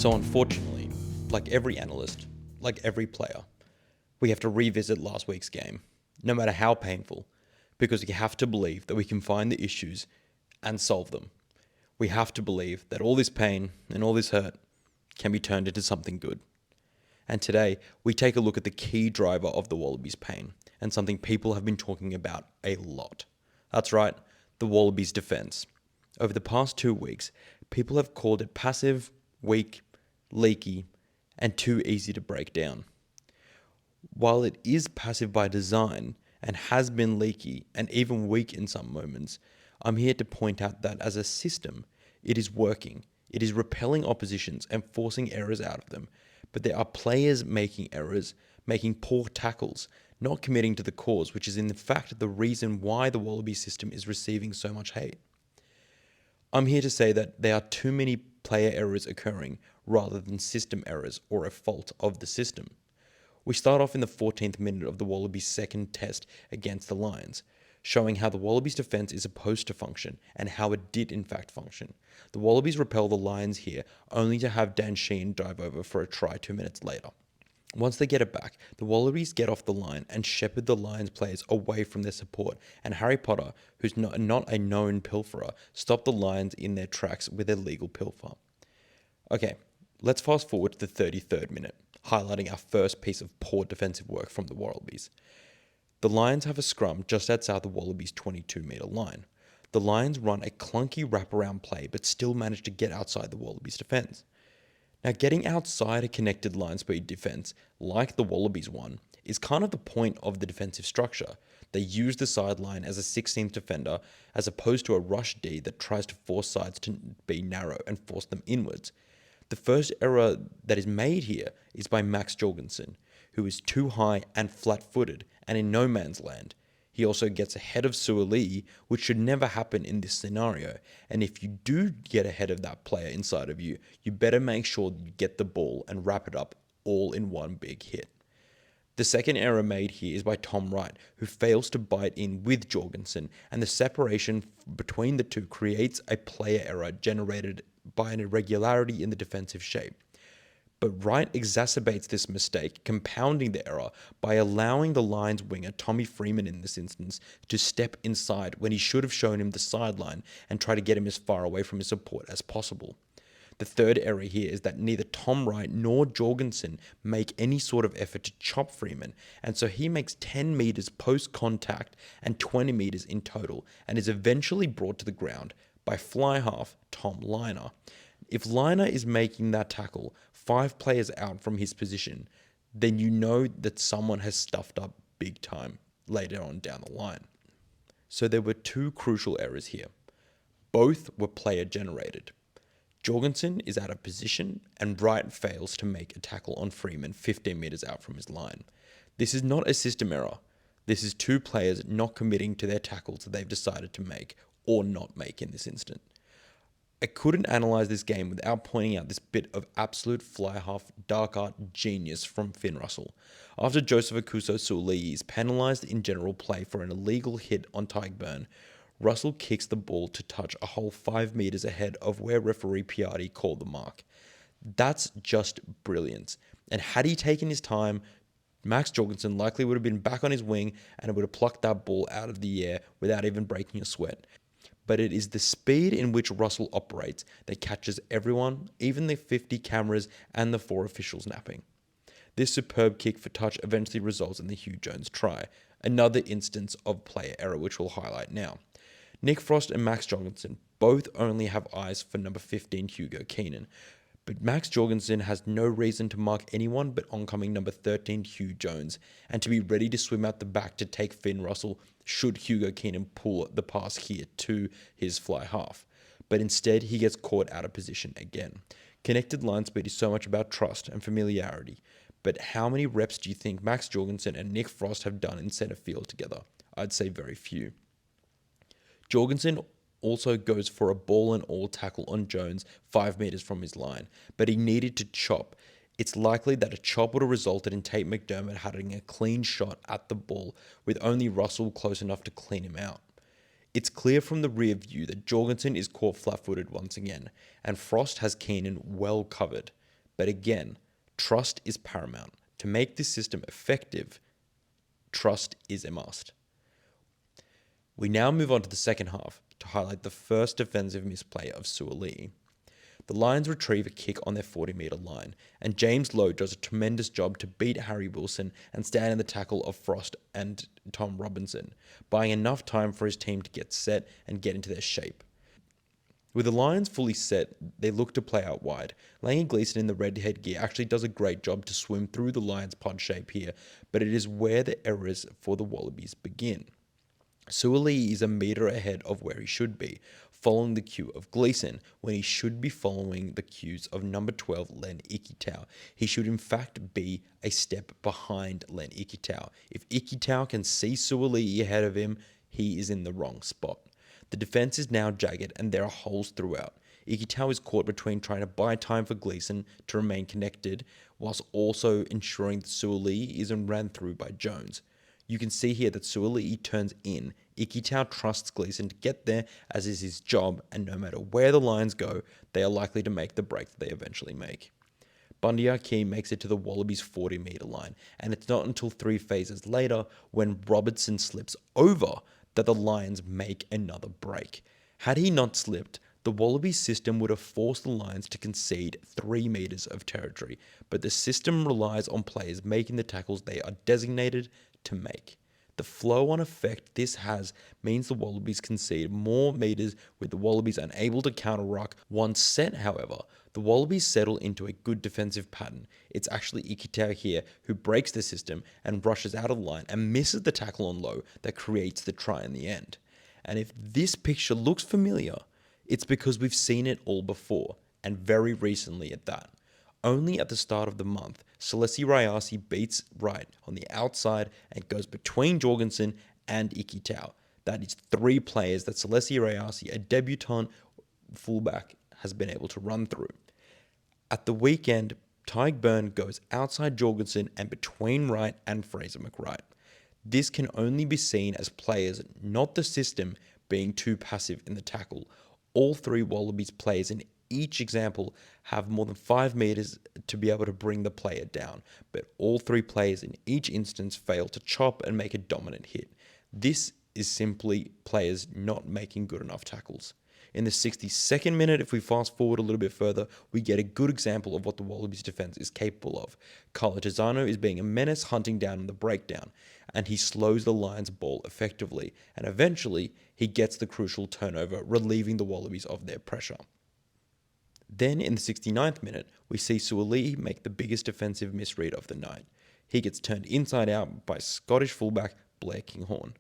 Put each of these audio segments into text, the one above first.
So unfortunately, like every analyst, like every player, we have to revisit last week's game, no matter how painful, because we have to believe that we can find the issues and solve them. We have to believe that all this pain and all this hurt can be turned into something good. And today, we take a look at the key driver of the Wallabies' pain, and something people have been talking about a lot. That's right, the Wallabies' defence. Over the past 2 weeks, people have called it passive, weak, leaky, and too easy to break down. While it is passive by design and has been leaky and even weak in some moments, I'm here to point out that as a system, it is working. It is repelling oppositions and forcing errors out of them. But there are players making errors, making poor tackles, not committing to the cause, which is in fact the reason why the Wallaby system is receiving so much hate. I'm here to say that there are too many player errors occurring rather than system errors or a fault of the system. We start off in the 14th minute of the Wallabies' second test against the Lions, showing how the Wallabies' defence is supposed to function and how it did in fact function. The Wallabies repel the Lions here, only to have Dan Sheehan dive over for a try 2 minutes later. Once they get it back, the Wallabies get off the line and shepherd the Lions players away from their support, and Harry Potter, who's not a known pilferer, stopped the Lions in their tracks with a legal pilfer. Okay, let's fast forward to the 33rd minute, highlighting our first piece of poor defensive work from the Wallabies. The Lions have a scrum just outside the Wallabies' 22-metre line. The Lions run a clunky wraparound play but still manage to get outside the Wallabies' defence. Now, getting outside a connected line speed defence, like the Wallabies one, is kind of the point of the defensive structure. They use the sideline as a 16th defender as opposed to a rush D that tries to force sides to be narrow and force them inwards. The first error that is made here is by Max Jorgensen, who is too high and flat-footed and in no man's land. He also gets ahead of Suaalii, which should never happen in this scenario. And if you do get ahead of that player inside of you, you better make sure you get the ball and wrap it up all in one big hit. The second error made here is by Tom Wright, who fails to bite in with Jorgensen, and the separation between the two creates a player error generated by an irregularity in the defensive shape. But Wright exacerbates this mistake, compounding the error by allowing the Lions winger Tommy Freeman in this instance to step inside when he should have shown him the sideline and try to get him as far away from his support as possible. The third error here is that neither Tom Wright nor Jorgensen make any sort of effort to chop Freeman, and so he makes 10 metres post-contact and 20 metres in total, and is eventually brought to the ground by fly half Tom Liner. If Liner is making that tackle 5 players out from his position, then you know that someone has stuffed up big time later on down the line. So there were 2 crucial errors here. Both were player generated. Jorgensen is out of position and Wright fails to make a tackle on Freeman 15 metres out from his line. This is not a system error. This is 2 players not committing to their tackles that they've decided to make or not make in this instant. I couldn't analyse this game without pointing out this bit of absolute fly-half dark art genius from Finn Russell. After Joseph Akuso Suaalii is penalised in general play for an illegal hit on Tyke Burn, Russell kicks the ball to touch a whole 5 metres ahead of where referee Piatti called the mark. That's just brilliance. And had he taken his time, Max Jorgensen likely would have been back on his wing and would have plucked that ball out of the air without even breaking a sweat. But it is the speed in which Russell operates that catches everyone, even the 50 cameras and the 4 officials napping. This superb kick for touch eventually results in the Hugh Jones try, another instance of player error which we'll highlight now. Nick Frost and Max Jorgensen both only have eyes for number 15 Hugo Keenan, but Max Jorgensen has no reason to mark anyone but oncoming number 13 Hugh Jones, and to be ready to swim out the back to take Finn Russell should Hugo Keenan pull the pass here to his fly half. But instead, he gets caught out of position again. Connected line speed is so much about trust and familiarity, but how many reps do you think Max Jorgensen and Nick Frost have done in centre field together? I'd say very few. Jorgensen also goes for a ball and all tackle on Jones 5 metres from his line, but he needed to chop. It's likely that a chop would have resulted in Tate McDermott having a clean shot at the ball, with only Russell close enough to clean him out. It's clear from the rear view that Jorgensen is caught flat-footed once again, and Frost has Keenan well covered. But again, trust is paramount. To make this system effective, trust is a must. We now move on to the second half to highlight the first defensive misplay of Suaalii. The Lions retrieve a kick on their 40-metre line, and James Lowe does a tremendous job to beat Harry Wilson and stand in the tackle of Frost and Tom Robinson, buying enough time for his team to get set and get into their shape. With the Lions fully set, they look to play out wide. Langy Gleeson in the red headgear actually does a great job to swim through the Lions' pod shape here, but it is where the errors for the Wallabies begin. Suaalii is a metre ahead of where he should be, following the cue of Gleeson, when he should be following the cues of number 12, Len Ikitau. He should in fact be a step behind Len Ikitau. If Ikitau can see Suaalii ahead of him, he is in the wrong spot. The defence is now jagged and there are holes throughout. Ikitau is caught between trying to buy time for Gleeson to remain connected, whilst also ensuring that Suaalii isn't ran through by Jones. You can see here that Suaalii turns in. Ikitau trusts Gleeson to get there, as is his job, and no matter where the Lions go, they are likely to make the break that they eventually make. Bundy Aki makes it to the Wallabies' 40-metre line, and it's not until 3 phases later, when Robertson slips over, that the Lions make another break. Had he not slipped, the Wallabies system would have forced the Lions to concede 3 metres of territory, but the system relies on players making the tackles they are designated to make. The flow-on effect this has means the Wallabies concede more metres, with the Wallabies unable to counter Ruck. Once set, however, the Wallabies settle into a good defensive pattern. It's actually Ikitau here who breaks the system and rushes out of the line and misses the tackle on Lowe that creates the try in the end. And if this picture looks familiar, it's because we've seen it all before, and very recently at that. Only at the start of the month, Salesi Rayasi beats Wright on the outside and goes between Jorgensen and Ikitau. That is 3 players that Salesi Rayasi, a debutant fullback, has been able to run through. At the weekend, Tyg Byrne goes outside Jorgensen and between Wright and Fraser McWright. This can only be seen as players, not the system, being too passive in the tackle. All 3 Wallabies players in each example have more than 5 metres to be able to bring the player down, but all 3 players in each instance fail to chop and make a dominant hit. This is simply players not making good enough tackles. In the 62nd minute, if we fast forward a little bit further, we get a good example of what the Wallabies defence is capable of. Carlo Tizzano is being a menace, hunting down on the breakdown, and he slows the Lions' ball effectively, and eventually he gets the crucial turnover, relieving the Wallabies of their pressure. Then in the 69th minute, we see Suaalii make the biggest defensive misread of the night. He gets turned inside out by Scottish fullback Blair Kinghorn.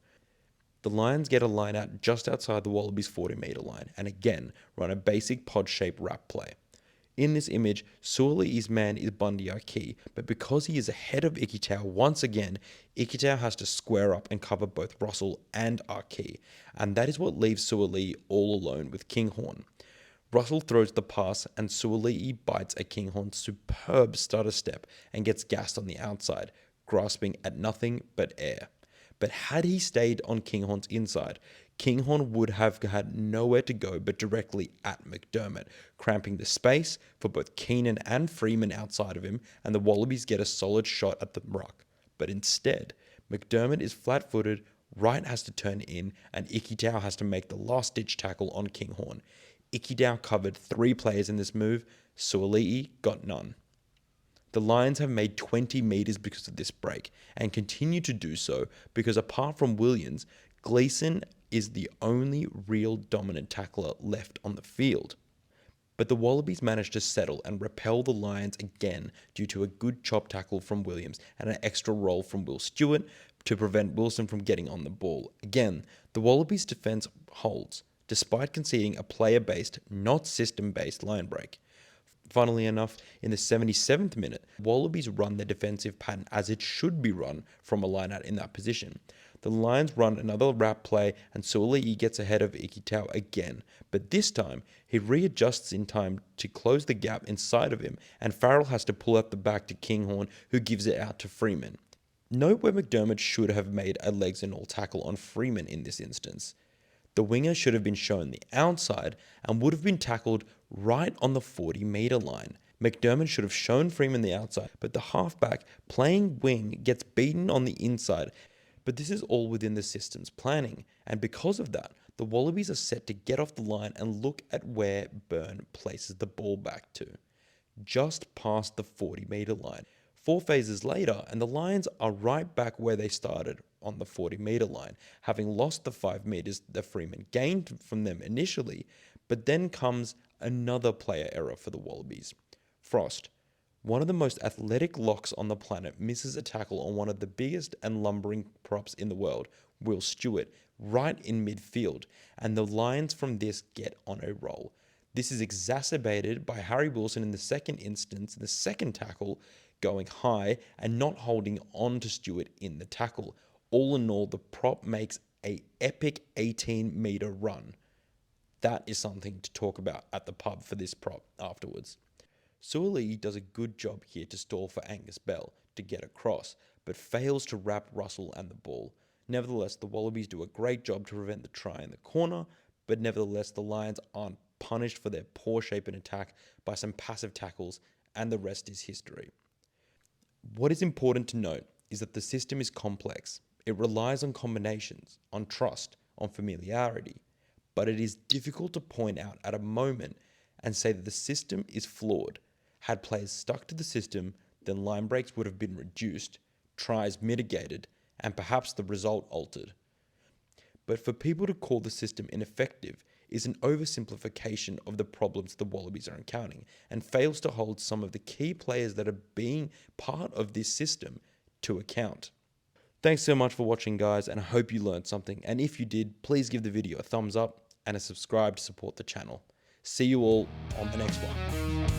The Lions get a line out just outside the Wallabies' 40-metre line and again run a basic pod-shaped wrap play. In this image, Suaalii's man is Bundy Aki, but because he is ahead of Ikitau once again, Ikitau has to square up and cover both Russell and Aki, and that is what leaves Suaalii all alone with Kinghorn. Russell throws the pass and Suaalii bites a Kinghorn's superb stutter step and gets gassed on the outside, grasping at nothing but air. But had he stayed on Kinghorn's inside, Kinghorn would have had nowhere to go but directly at McDermott, cramping the space for both Keenan and Freeman outside of him, and the Wallabies get a solid shot at the ruck. But instead, McDermott is flat-footed, Wright has to turn in, and Ikitau has to make the last-ditch tackle on Kinghorn. Ikitau covered 3 players in this move, Suaalii got none. The Lions have made 20 metres because of this break, and continue to do so because apart from Williams, Gleeson is the only real dominant tackler left on the field. But the Wallabies managed to settle and repel the Lions again due to a good chop tackle from Williams and an extra roll from Will Stewart to prevent Wilson from getting on the ball. Again, the Wallabies' defence holds, despite conceding a player-based, not system-based line break. Funnily enough, in the 77th minute, Wallabies run their defensive pattern as it should be run from a line-out in that position. The Lions run another wrap play and Suaalii gets ahead of Ikitau again, but this time he readjusts in time to close the gap inside of him and Farrell has to pull out the back to Kinghorn, who gives it out to Freeman. Note where McDermott should have made a legs and all tackle on Freeman in this instance. The winger should have been shown the outside and would have been tackled right on the 40-metre line. McDermott should have shown Freeman the outside, but the halfback playing wing gets beaten on the inside. But this is all within the system's planning, and because of that, the Wallabies are set to get off the line and look at where Byrne places the ball back to. Just past the 40-metre line. 4 phases later, and the Lions are right back where they started, on the 40-metre line, having lost the 5 metres that Freeman gained from them initially, but then comes another player error for the Wallabies. Frost, one of the most athletic locks on the planet, misses a tackle on one of the biggest and lumbering props in the world, Will Stewart, right in midfield, and the Lions from this get on a roll. This is exacerbated by Harry Wilson in the second instance, the second tackle, going high and not holding on to Stewart in the tackle. All in all, the prop makes an epic 18-metre run. That is something to talk about at the pub for this prop afterwards. Suaalii does a good job here to stall for Angus Bell to get across, but fails to wrap Russell and the ball. Nevertheless, the Wallabies do a great job to prevent the try in the corner, but nevertheless, the Lions aren't punished for their poor shape in attack by some passive tackles, and the rest is history. What is important to note is that the system is complex. It relies on combinations, on trust, on familiarity, but it is difficult to point out at a moment and say that the system is flawed. Had players stuck to the system, then line breaks would have been reduced, tries mitigated, and perhaps the result altered. But for people to call the system ineffective is an oversimplification of the problems the Wallabies are encountering and fails to hold some of the key players that are being part of this system to account. Thanks so much for watching, guys, and I hope you learned something. And if you did, please give the video a thumbs up and a subscribe to support the channel. See you all on the next one.